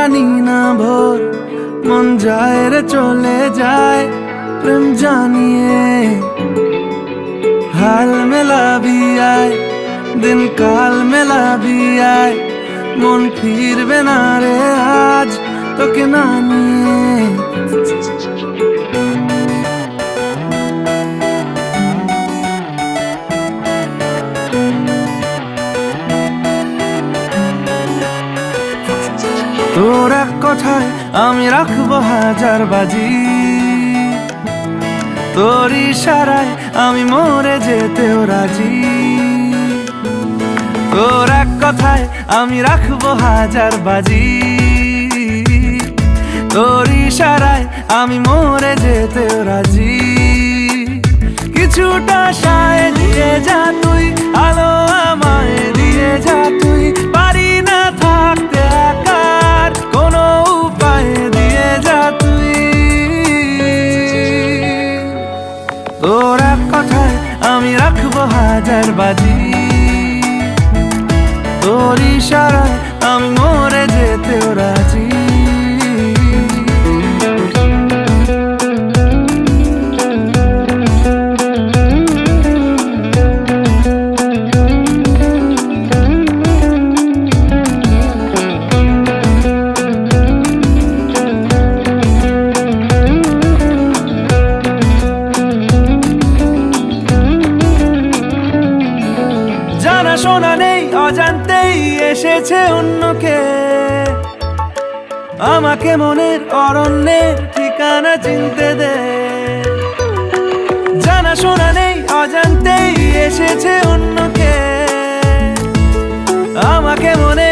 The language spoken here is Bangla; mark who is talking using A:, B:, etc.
A: জানি না ভোর মন যায় রে চলে যায় প্রেম জানিয়ে हाल मिला भी आए दिन काल मिला भी आए मन फिर बिना रे आज तो के नानी তোর এক কথায় আমি রাখবো হাজার বাজি তোর ইশারায় আমি মরে যেতেও রাজি তোর এক কথায় আমি রাখবো হাজার বাজি তোর ইশারায় আমি মরে যেতেও রাজি কিছুটা সায় দিয়ে যা তুই আলো আমায় দিয়ে যা তুই পারি না থাকতে একার কোনো উপায় দিয়ে যা তুই তোর এক কথায় আমি রাখবো হাজার বাজি তোর ইশারায় আমি মরে যেতেও রাজি শোনা নেই অজান্তেই এসেছে অন্যকে আমাকে মনের অরণ্যের ঠিকানা চিনতে দে জানা শোনা নেই অজান্তেই এসেছে অন্যকে আমাকে মনে